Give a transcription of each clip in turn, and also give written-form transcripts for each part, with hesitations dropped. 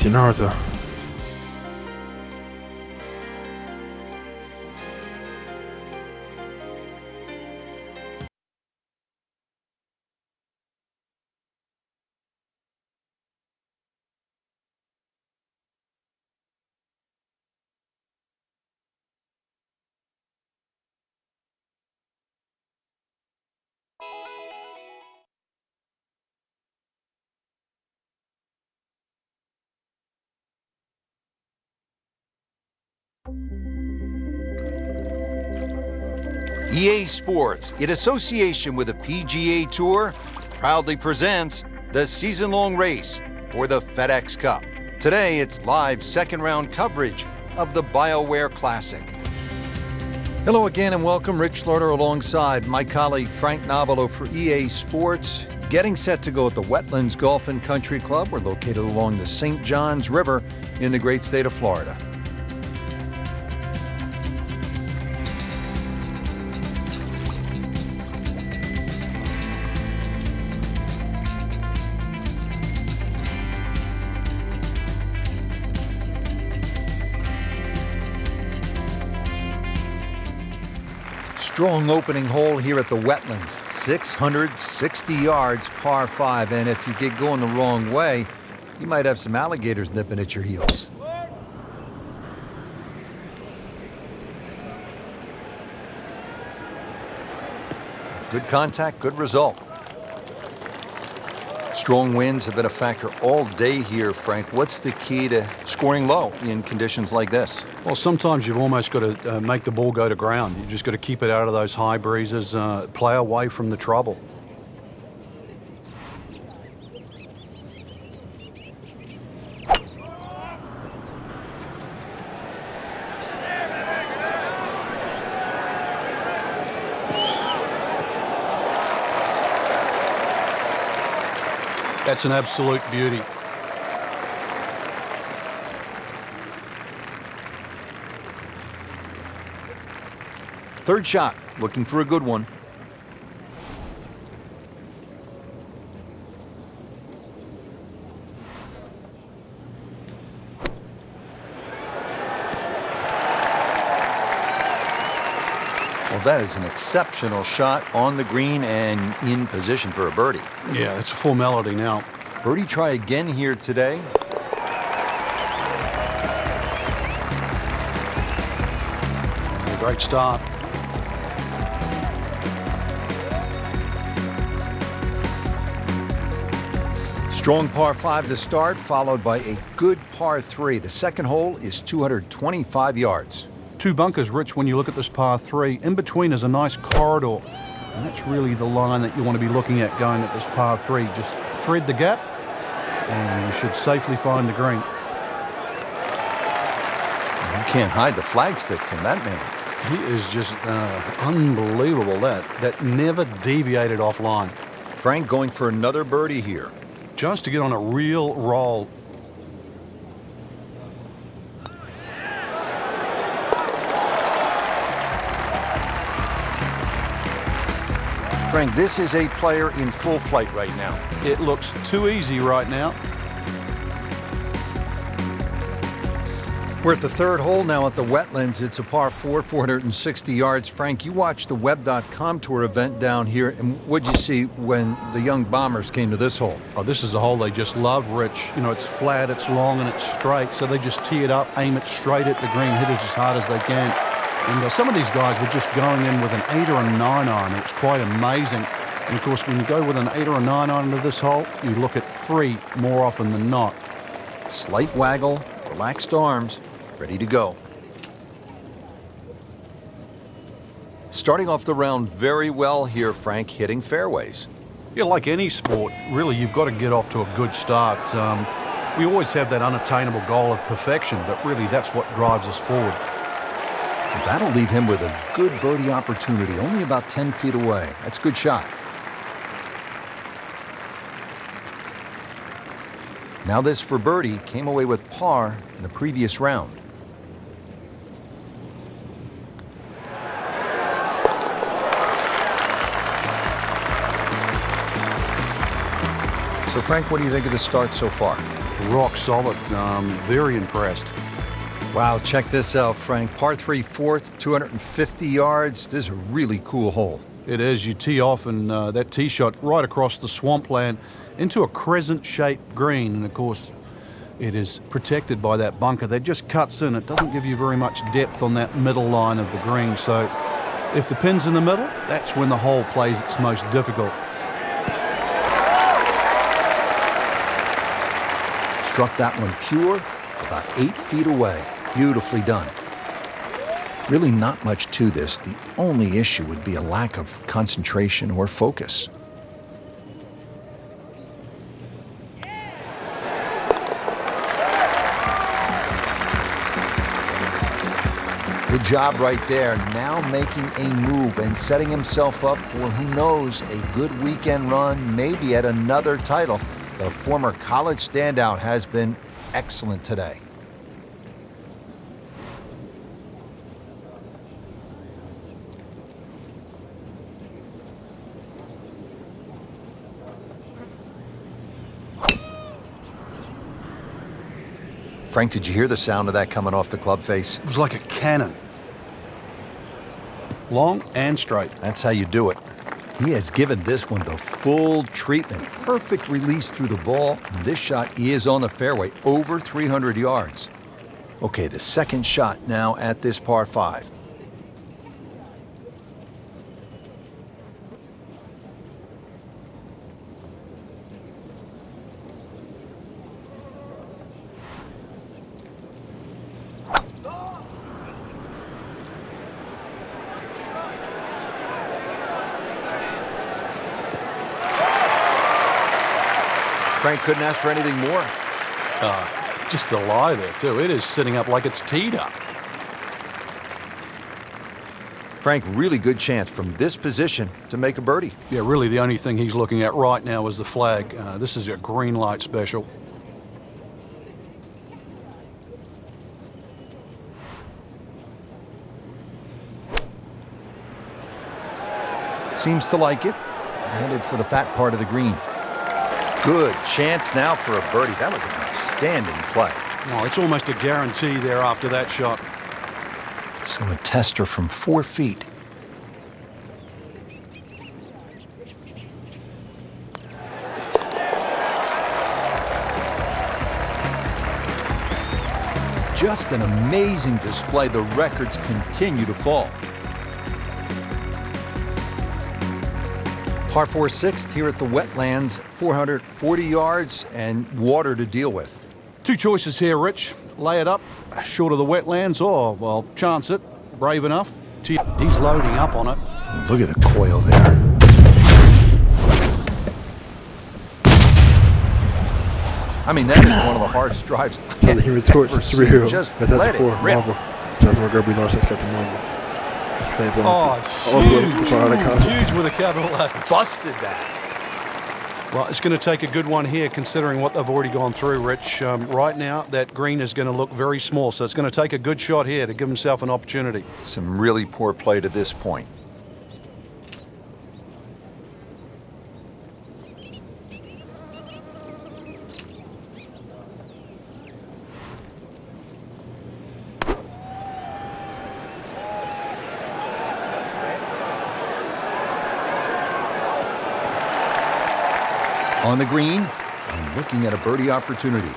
几那儿子。EA Sports, in association with the PGA Tour, proudly presents the season-long race for the FedEx Cup. Today, it's live second-round coverage of the BioWare Classic. Hello again and welcome. Rich Slaughter alongside my colleague Frank Nobilo for EA Sports. Getting set to go at the Wetlands Golf and Country Club. We're located along the St. Johns River in the great state of Florida. Strong opening hole here at the Wetlands, 660 yards, par 5, and if you get going the wrong way, you might have some alligators nipping at your heels. Good contact, good result. Strong winds have been a factor all day here, Frank. What's the key to scoring low in conditions like this? Well, sometimes you've almost got to make the ball go to ground. You've just got to keep it out of those high breezes, play away from the trouble. That's an absolute beauty. Third shot, looking for a good one. Well, that is an exceptional shot on the green and in position for a birdie. Yeah, it's a formality now. Birdie try again here today. A great start. Strong par 5 to start, followed by a good par 3. The second hole is 225 yards. Two bunkers, Rich, when you look at this par 3. In between is a nice corridor. And that's really the line that you want to be looking at going at this par 3. Just thread the gap, and you should safely find the green. You can't hide the flagstick from that man. He is just unbelievable. That never deviated offline. Frank going for another birdie here. Just to get on a real roll. Frank, this is a player in full flight right now. It looks too easy right now. We're at the third hole now at the Wetlands. It's a par 4, 460 yards. Frank, you watched the Web.com Tour event down here, and what'd you see when the young Bombers came to this hole? Oh, this is a hole they just love, Rich. You know, it's flat, it's long, and it's straight, so they just tee it up, aim it straight at the green, hit it as hard as they can. And some of these guys were just going in with an 8 or a 9 iron. It's quite amazing. And, of course, when you go with an 8 or a 9 iron into this hole, you look at 3 more often than not. Slight waggle, relaxed arms, ready to go. Starting off the round very well here, Frank, hitting fairways. Yeah, like any sport, really, you've got to get off to a good start. We always have that unattainable goal of perfection, but really that's what drives us forward. That'll leave him with a good birdie opportunity, only about 10 feet away. That's a good shot. Now this for birdie, came away with par in the previous round. So Frank, what do you think of the start so far? rock solid. Very impressed. Wow, check this out, Frank. Par 3 fourth, 250 yards. This is a really cool hole. It is. You tee off and that tee shot right across the swampland into a crescent-shaped green. And, of course, it is protected by that bunker that just cuts in. It doesn't give you very much depth on that middle line of the green. So if the pin's in the middle, that's when the hole plays its most difficult. Struck that one pure, about 8 feet away. Beautifully done. Really not much to this. The only issue would be a lack of concentration or focus. Good job right there. Now making a move and setting himself up for, who knows, a good weekend run, maybe at another title. The former college standout has been excellent today. Frank, did you hear the sound of that coming off the club face? It was like a cannon. Long and straight. That's how you do it. He has given this one the full treatment. Perfect release through the ball. This shot is on the fairway, over 300 yards. Okay, the second shot now at this par 5. Frank couldn't ask for anything more. Just the lie there, too. It is sitting up like it's teed up. Frank, really good chance from this position to make a birdie. Yeah, really the only thing he's looking at right now is the flag. This is a green light special. Seems to like it. Headed for the fat part of the green. Good chance now for a birdie. That was an outstanding play. Oh, it's almost a guarantee there after that shot. So a tester from 4 feet. Just an amazing display. The records continue to fall. Par 4 sixth here at the Wetlands, 440 yards and water to deal with. Two choices here, Rich. Lay it up short of the Wetlands or, well, chance it. Brave enough. He's loading up on it. Look at the coil there. I mean, that is one of the hardest drives The Human Torch is real. Just But that's let it for rip. Marvel. That's why Gerby Larson's got the Marvel. Huge with a capital H. Busted that. Well, it's going to take a good one here considering what they've already gone through, Rich. Right now, that green is going to look very small, so it's going to take a good shot here to give himself an opportunity. Some really poor play to this point. On the green, and looking at a birdie opportunity.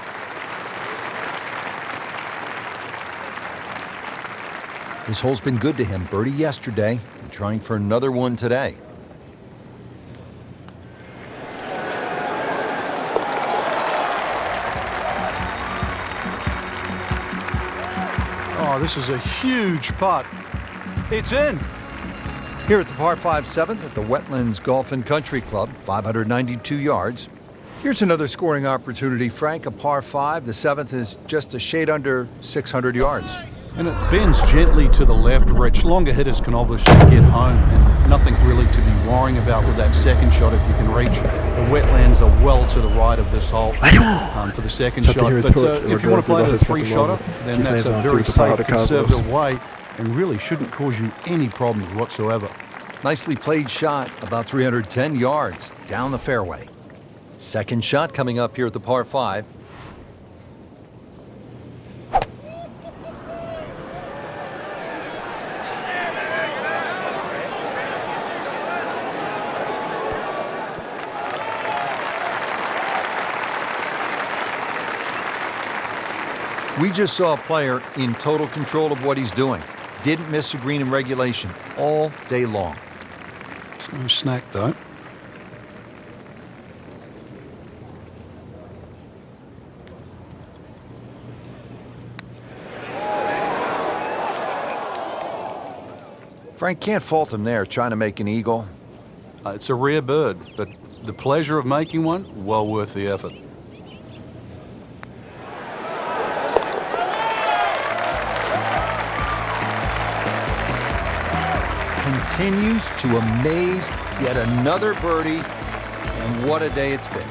This hole's been good to him. Birdie yesterday, and trying for another one today. Oh, this is a huge putt. It's in. Here at the par 5 7th at the Wetlands Golf and Country Club, 592 yards. Here's another scoring opportunity, Frank, a par 5. The 7th is just a shade under 600 yards. And it bends gently to the left, Rich. Longer hitters can obviously get home, and nothing really to be worrying about with that second shot if you can reach. The Wetlands are well to the right of this hole for the second shot. But if you want to play the three-shotter, then that's a very safe, conservative way and really shouldn't cause you any problems whatsoever. Nicely played shot, about 310 yards down the fairway. Second shot coming up here at the par 5. We just saw a player in total control of what he's doing. Didn't miss a green in regulation all day long. It's no snack, though. Frank, can't fault him there, trying to make an eagle. It's a rare bird, but the pleasure of making one, well worth the effort. Continues to amaze, yet another birdie, and what a day it's been.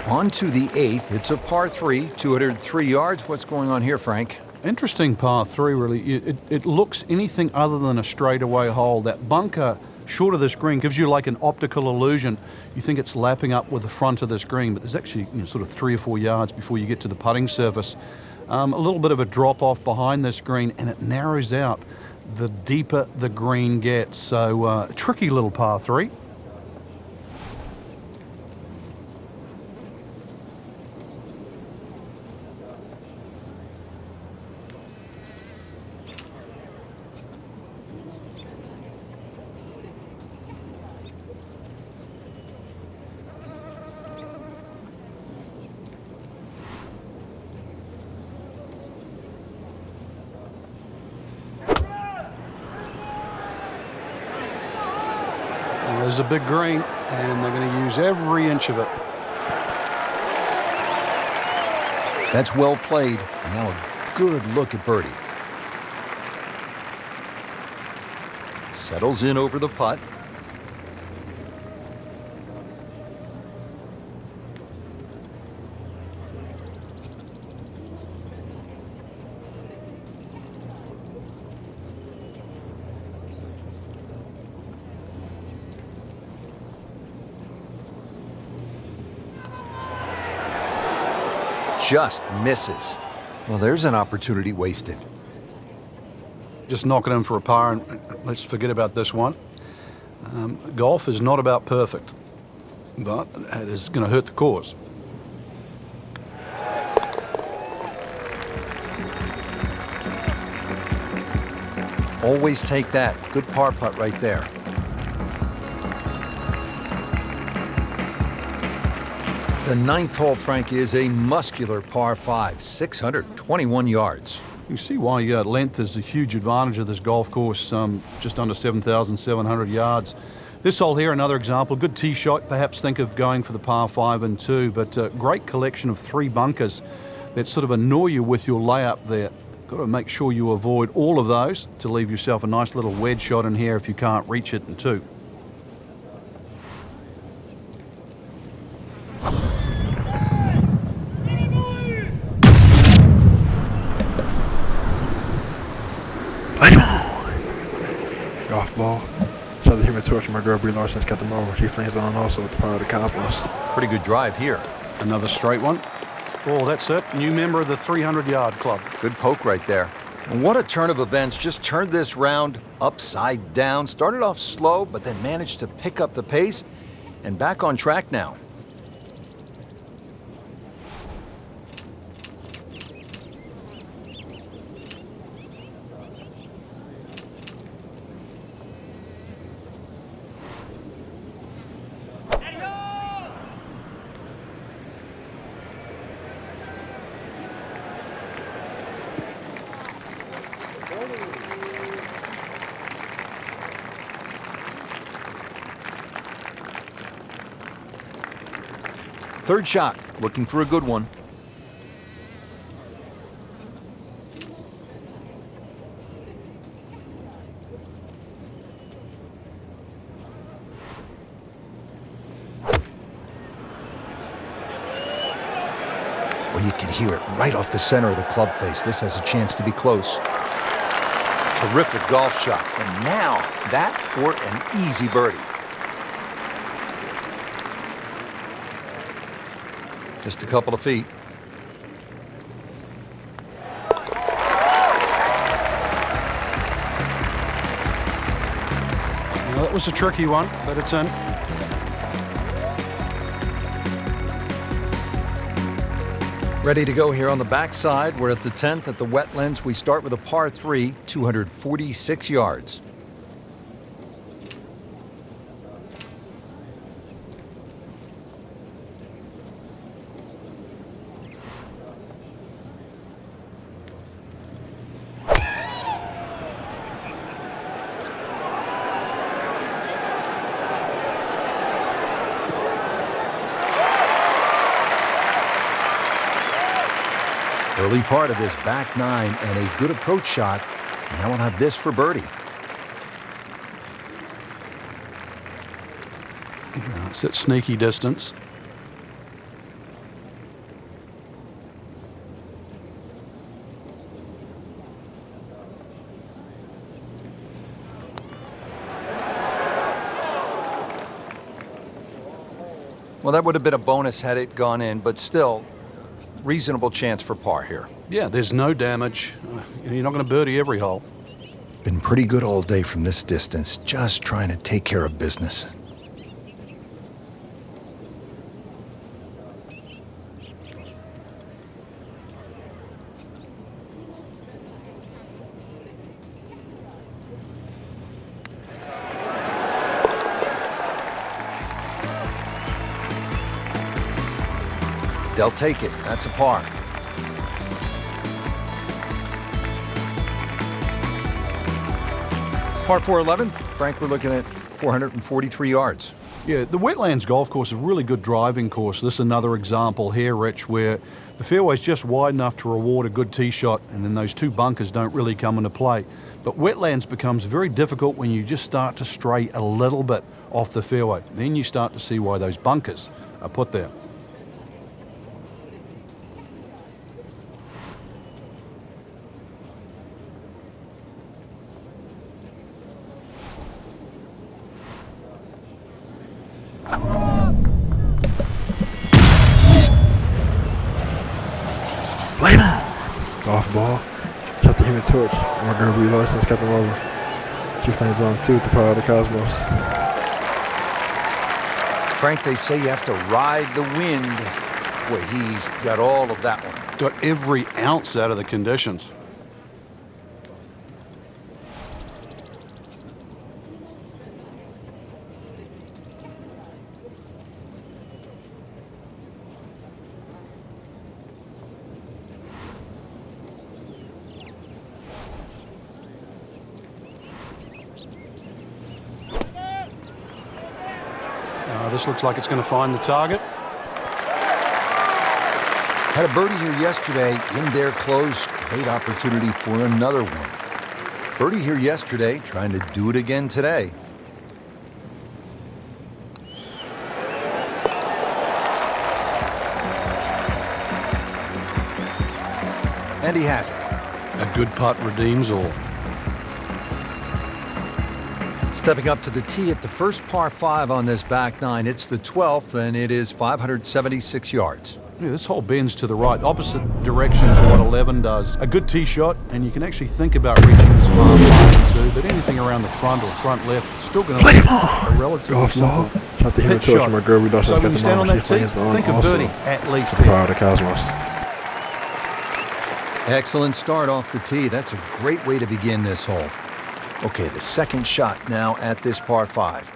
On to the 8th. It's a par 3, 203 yards. What's going on here, Frank? Interesting par 3, really. It looks anything other than a straightaway hole. That bunker short of this green gives you like an optical illusion. You think it's lapping up with the front of this green, but there's actually sort of 3 or 4 yards before you get to the putting surface. A little bit of a drop off behind this green, and it narrows out the deeper the green gets. So a tricky little par 3. There's a big green, and they're going to use every inch of it. That's well played. Now a good look at birdie. Settles in over the putt. Just misses. Well, there's an opportunity wasted. Just knock it in for a par, and let's forget about this one. Golf is not about perfect, but it is going to hurt the cause. Always take that. Good par putt right there. The 9th hole, Frank, is a muscular par 5, 621 yards. You see why length is a huge advantage of this golf course, just under 7,700 yards. This hole here, another example, good tee shot, perhaps think of going for the par 5 and 2, but a great collection of 3 bunkers that sort of annoy you with your layup there. Got to make sure you avoid all of those to leave yourself a nice little wedge shot in here if you can't reach it in 2. Golf ball. So the Human Torch and my girl Brie Larson's got them over. She flings on also with the power of the Cosmos. Pretty good drive here. Another straight one. Oh, that's it. New member of the 300-yard club. Good poke right there. And what a turn of events. Just turned this round upside down. Started off slow, but then managed to pick up the pace and back on track now. Third shot, looking for a good one. Well, you can hear it right off the center of the club face. This has a chance to be close. Terrific golf shot. And now that for an easy birdie. Just a couple of feet. Well, that was a tricky one, but it's in. Ready to go here on the backside. We're at the 10th at the Wetlands. We start with a par 3, 246 yards. Early part of this back 9 and a good approach shot. Now we'll have this for birdie. It's at sneaky distance. Well, that would have been a bonus had it gone in, but still, reasonable chance for par here. Yeah, there's no damage. You're not going to birdie every hole. Been pretty good all day from this distance, just trying to take care of business. They'll take it. That's a par. Par 411. Frank, we're looking at 443 yards. Yeah, the Wetlands Golf Course is a really good driving course. This is another example here, Rich, where the fairway's just wide enough to reward a good tee shot, and then those two bunkers don't really come into play. But Wetlands becomes very difficult when you just start to stray a little bit off the fairway. Then you start to see why those bunkers are put there. Off ball. Shot the Human Torch. And my girl Brie Larson's got them over. She flames on 2 at the Power of the Cosmos. Frank, they say you have to ride the wind. Boy, he got all of that one. Got every ounce out of the conditions. This looks like it's going to find the target. Had a birdie here yesterday in there close. Great opportunity for another one. Birdie here yesterday, trying to do it again today. And he has it. A good putt redeems all. Stepping up to the tee at the first par 5 on this back 9. It's the 12th, and it is 576 yards. Yeah, this hole bends to the right, opposite direction to what 11 does. A good tee shot, and you can actually think about reaching this par 5 too, but anything around the front or front left, it's still going to be a relatively simple Shot the Human Torch. My girl Brie Larson's So got when you them stand on over. that She tee, flames on think of also birdie at least at the Power here. of the Cosmos. Excellent start off the tee. That's a great way to begin this hole. Okay, the second shot now at this par 5.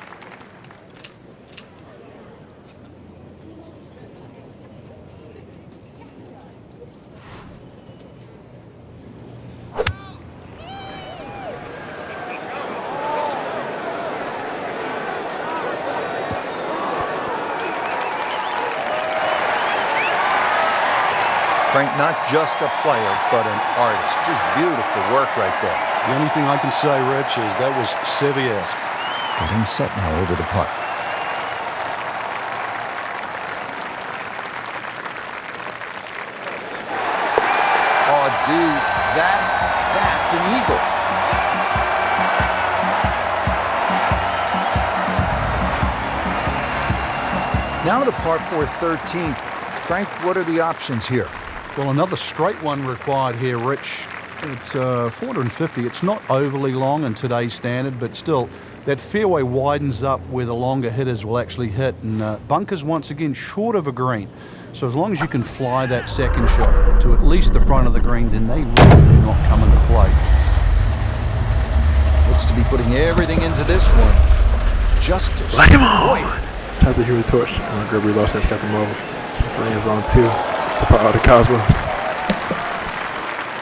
Frank, not just a player, but an artist. Just beautiful work right there. The only thing I can say, Rich, is that was Sevier-esque. Getting set now over the putt. Oh, dude, that's an eagle. Now to par 4 13th. Frank, what are the options here? Well, another straight one required here, Rich. It's 450. It's not overly long in today's standard, but still, that fairway widens up where the longer hitters will actually hit. And bunkers, once again, short of a green. So as long as you can fly that second shot to at least the front of the green, then they really do not come into play. Looks to be putting everything into this one. Just to Light him on! Tap the Human Torch. Gregory Larson has got them over. Flames on 2. The power of the Cosmos.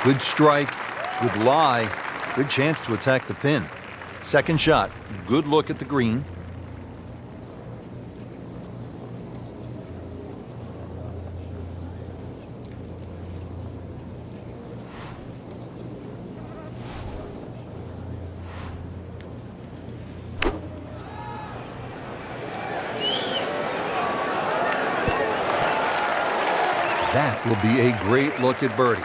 Good strike, good lie, good chance to attack the pin. Second shot, good look at the green. That will be a great look at birdie.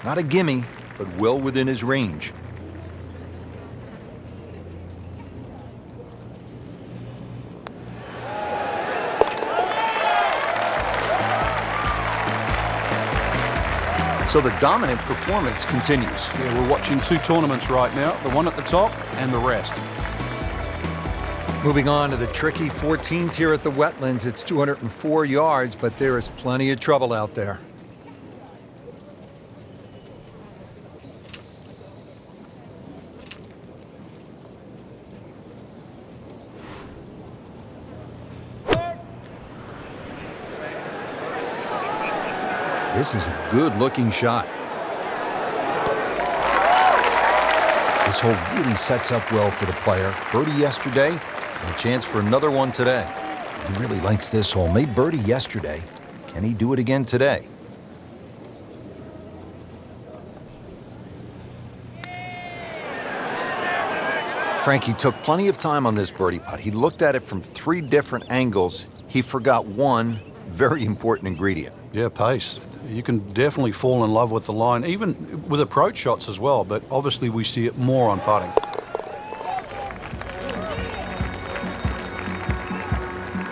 Not a gimme, but well within his range. So the dominant performance continues. Yeah, we're watching 2 tournaments right now, the one at the top and the rest. Moving on to the tricky 14th here at the Wetlands. It's 204 yards, but there is plenty of trouble out there. This is a good-looking shot. This hole really sets up well for the player. Birdie yesterday, and a chance for another one today. He really likes this hole. Made birdie yesterday. Can he do it again today? Frankie took plenty of time on this birdie putt. He looked at it from 3 different angles. He forgot one very important ingredient. Yeah, pace. You can definitely fall in love with the line, even with approach shots as well, but obviously we see it more on putting.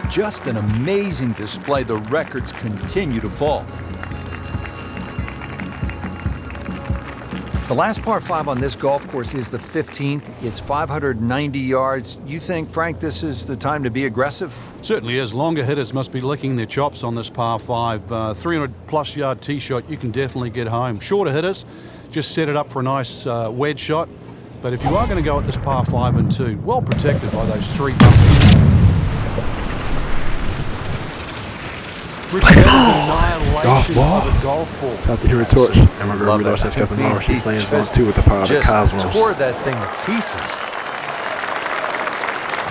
Just an amazing display. The records continue to fall. The last par 5 on this golf course is the 15th. It's 590 yards. You think, Frank, this is the time to be aggressive? Certainly is. Longer hitters must be licking their chops on this par 5. 300-plus yard tee shot, you can definitely get home. Shorter hitters, just set it up for a nice wedge shot. But if you are going to go at this par 5 and 2, well protected by those 3 bunkers. Golf ball. Of a golf ball. Tap the Human Torch. And Gregory Larson has got them over. She flames on 2 with the power of the Cosmos. Just tore that thing to pieces.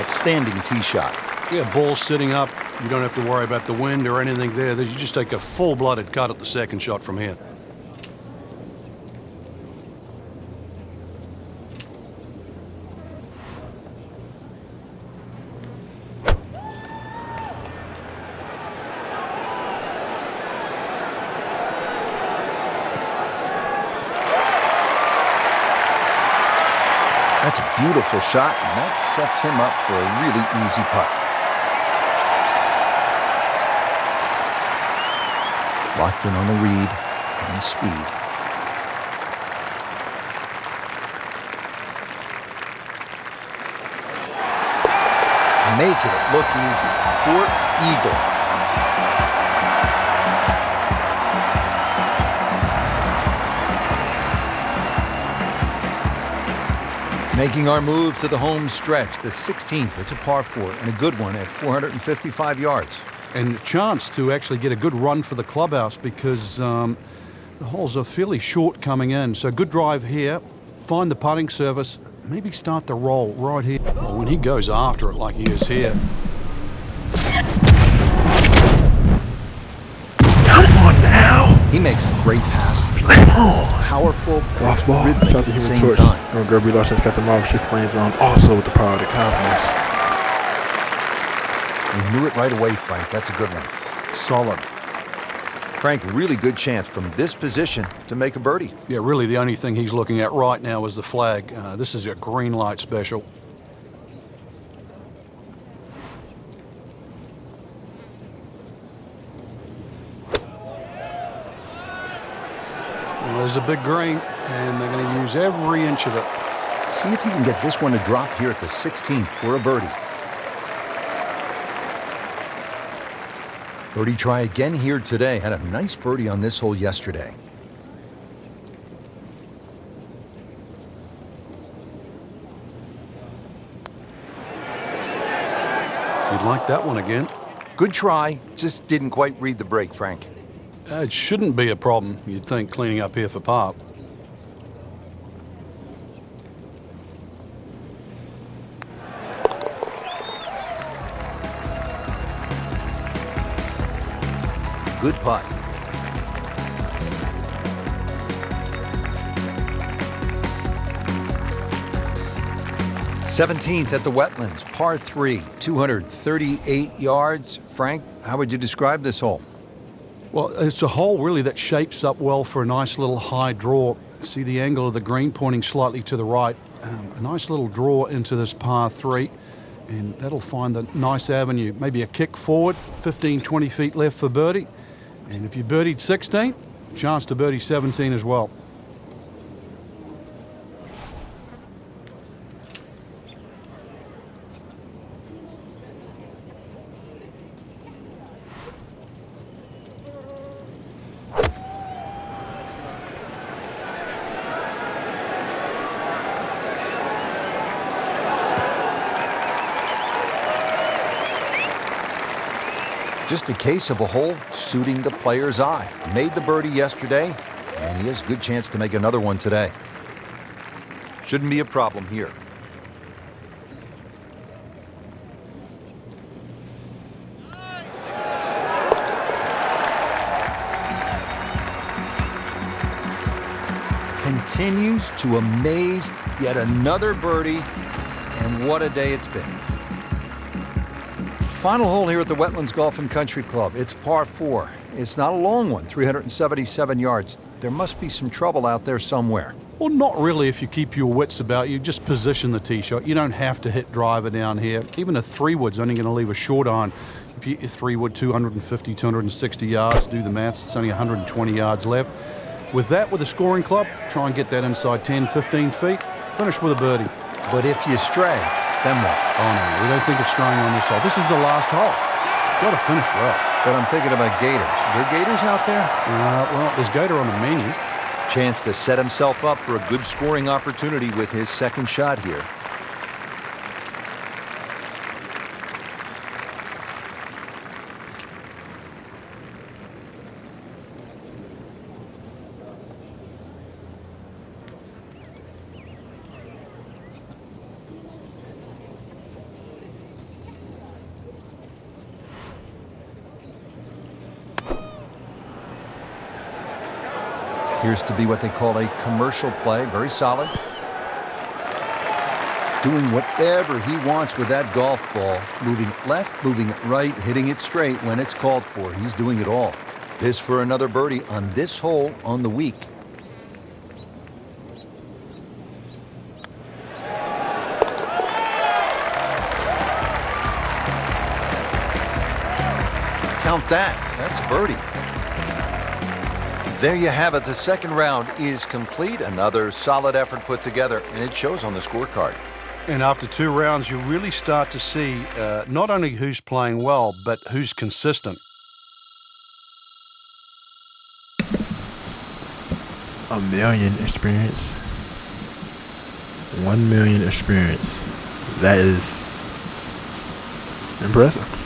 Outstanding tee shot. Yeah, ball sitting up. You don't have to worry about the wind or anything there. You just take a full-blooded cut at the second shot from here. That's a beautiful shot, and that sets him up for a really easy putt. Locked in on the read and the speed. Making it look easy. Fort Eagle. Making our move to the home stretch, the 16th. It's a par 4 and a good one at 455 yards. And a chance to actually get a good run for the clubhouse because the holes are fairly short coming in. So good drive here, find the putting surface, maybe start the roll right here. Well, when he goes after it like he is here. Come on now. He makes a great pass. Come on. Powerful, Golf ball. rhythmic Shot the at the Human same Torch. time. And Gregory Larson has got them over. She flames on also with the power of the Cosmos. He knew it right away, Frank. That's a good one. Solid. Frank, really good chance from this position to make a birdie. Yeah, really the only thing he's looking at right now is the flag. This is a green light special. Well, there's a big green, and they're going to use every inch of it. See if he can get this one to drop here at the 16th for a birdie. Birdie try again here today. Had a nice birdie on this hole yesterday. You'd like that one again. Good try, just didn't quite read the break, Frank. It shouldn't be a problem, you'd think, cleaning up here for par. Good putt. '17th at the Wetlands, par 3, 238 yards. Frank, how would you describe this hole? Well, it's a hole really that shapes up well for a nice little high draw. See the angle of the green pointing slightly to the right. A nice little draw into this par 3, and that'll find the nice avenue. Maybe a kick forward, 15, 20 feet left for birdie. And if you birdied 16, chance to birdie 17 as well. Just a case of a hole suiting the player's eye. Made the birdie yesterday, and he has a good chance to make another one today. Shouldn't be a problem here. Continues to amaze. Yet another birdie, and what a day it's been. Final hole here at the Wetlands Golf and Country Club. It's par 4. It's not a long one, 377 yards. There must be some trouble out there somewhere. Well, not really if you keep your wits about you. Just position the tee shot. You don't have to hit driver down here. Even a 3-wood's only going to leave a short iron. If you hit your 3-wood 250, 260 yards, do the maths, it's only 120 yards left. With that, with a scoring club, try and get that inside 10, 15 feet. Finish with a birdie. But if you stray, then what? Oh, no, we don't think of straying on this hole. This is the last hole. Got to finish well. But I'm thinking about gators. Are there gators out there? Well, there's gator on the menu. Chance to set himself up for a good scoring opportunity with his second shot here. Appears to be what they call a commercial play. Very solid. Doing whatever he wants with that golf ball. Moving it left, moving it right, hitting it straight when it's called for. He's doing it all. This for another birdie on this hole on the week. Count that. That's a birdie. There you have it. The second round is complete. Another solid effort put together, and it shows on the scorecard. And after 2 rounds, you really start to see not only who's playing well, but who's consistent. A million experience. 1 million experience. That is impressive.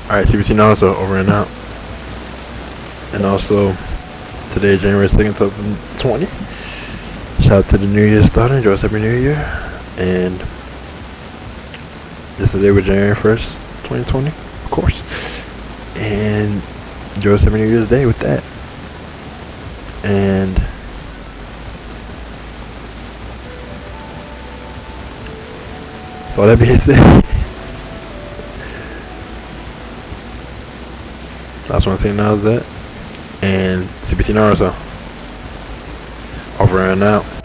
Alright, CBT Naruto over and out. And also, today, January 2nd, 2020. Shout out to the New Year starting. Enjoy us Happy New Year. And yesterday was January 1st, 2020, of course. And enjoy us Happy New Year's Day with that. And so that being said, that's one thing now is that. And CBT Naruto. Over and out.